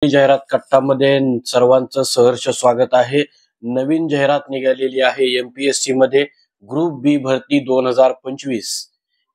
जाहिरात कट्टामध्ये सर्वांचं सहर्ष स्वागत आहे। नवीन जाहिरात निघालेली आहे एमपीएससी मध्ये ग्रुप बी भरती 2025।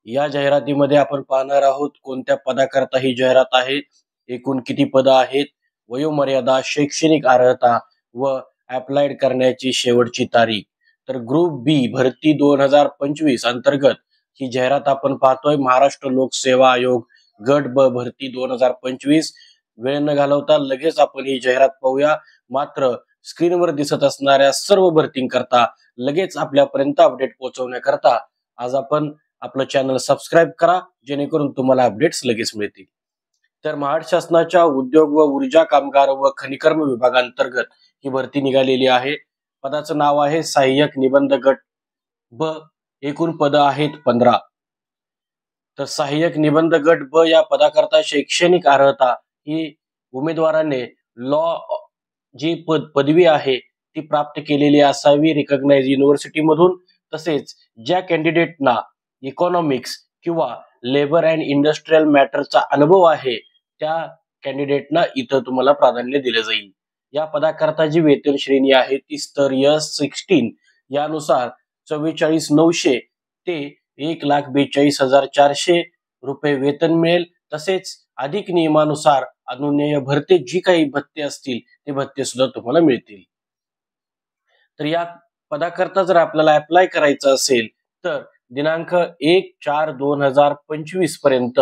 या जाहिरातीमध्ये आपण पाहणार आहोत कोणत्या पदाकरता ही जाहिरात आहे, एकूण किती पद आहेत, वयोमर्यादा, शैक्षणिक अर्हता व अप्लाइड करण्याची शेवटची तारीख। तर ग्रुप बी भरती 2025 अंतर्गत ही जाहिरात आपण पाहतोय। महाराष्ट्र लोकसेवा आयोग गट ब भरती 2025। वेळ न घालवता लगेच आपण ही जाहिरात पाहूया। मात्र स्क्रीनवर दिसत असणाऱ्या सर्व भरतींकरता लगेच आपल्यापर्यंत अपडेट पोहोचवण्याकरता आज आपण आपलं चॅनल सबस्क्राइब करा, जेणेकरून तुम्हाला अपडेट्स लगेच मिळतील। तर महाराष्ट्र शासनाच्या उद्योग व ऊर्जा कामगार व खनिकर्म विभागांतर्गत ही भरती निघालेली आहे। पदाचं नाव आहे सहाय्यक निबंध गट ब। एकूण पद आहेत 15। तर सहाय्यक निबंध गट ब या पदाकरता शैक्षणिक अर्हता ही उमेदवाराने लॉ जी पदवी आहे ती प्राप्त केलेली असावी रिकॉग्नाइज्ड युनिव्हर्सिटी मधून। तसेच ज्या कॅन्डिडेटना इकॉनॉमिक्स किंवा लेबर अँड इंडस्ट्रियल मॅटरचा अनुभव आहे त्या कॅन्डिडेटना इथं तुम्हाला प्राधान्य दिले जाईल। या पदाकरता जी वेतन श्रेणी आहे ती स्तर S16 यानुसार 44,900 ते 1,42,400 रुपये वेतन मिळेल। तसेच अधिक नियमानुसार अनुज्ञेय भत्ते जी काही भत्ते असतील ते भत्ते सुद्धा तुम्हाला मिळतील। तर या पदाकरता जर आपल्याला अप्लाय करायचं असेल तर दिनांक 1/4/2025 पर्यंत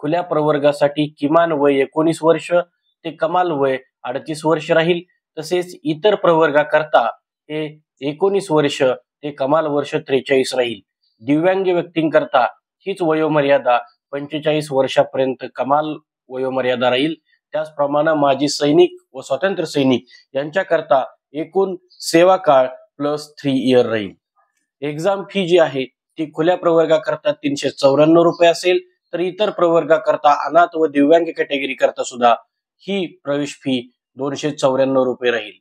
खुल्या प्रवर्गासाठी किमान वय 19 वर्ष ते कमाल वय 38 वर्ष राहील। तसेच इतर प्रवर्गाकरता हे 19 वर्ष ते कमाल वर्ष 43 राहील। दिव्यांग व्यक्तींकरता हीच वयोमर्यादा 45 वर्षापर्यंत कमाल वयोमर्यादा राहील। त्याचप्रमाणे माजी सैनिक व स्वातंत्र्य सैनिक यांच्याकरता एकूण सेवा काळ +3 इयर राहील। एक्झाम फी जी आहे ती खुल्या प्रवर्गाकरता 394 रुपये असेल, तर इतर प्रवर्गाकरता अनाथ व दिव्यांग कॅटेगरी करता सुद्धा ही प्रवेश फी 294 रुपये राहील।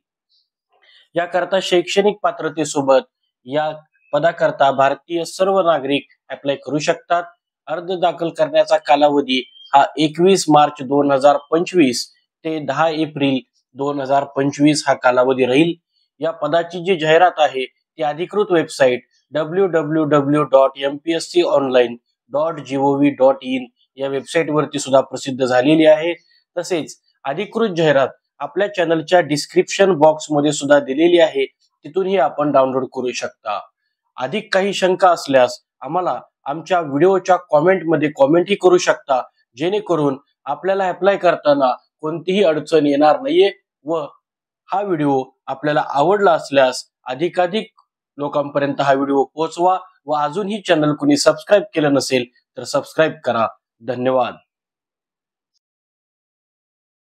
याकरता शैक्षणिक पात्रतेसोबत या पदाकरता भारतीय सर्व नागरिक अप्लाय करू शकतात। अर्ज दाखल करण्याचा कालावधी हा 21 मार्च 2025 ते 10 एप्रिल 2025 हा कालावधी राहील। या पदाची जी जाहिरात आहे ती अधिकृत वेबसाईट www.mpsconline.gov.in या वेबसाईट वरती सुद्धा प्रसिद्ध झालेली आहे। तसेच अधिकृत जाहिरात आपल्या चॅनलच्या डिस्क्रिप्शन बॉक्स मध्ये सुद्धा दिलेली आहे, तिथूनही आपण डाउनलोड करू शकता। अधिक काही शंका असल्यास आम्हाला आमच्या व्हिडिओच्या कमेंट मध्ये कमेंटही करू शकता, जेणेकरून आपल्याला अप्लाय करताना कोणतीही अडचण येणार नाहीये। व हा व्हिडिओ आपल्याला आवडला असल्यास अधिकाधिक लोकांपर्यंत हा व्हिडिओ पोहोचवा व अजूनही चॅनल कुणी सबस्क्राइब केलं नसेल तर सबस्क्राइब करा। धन्यवाद।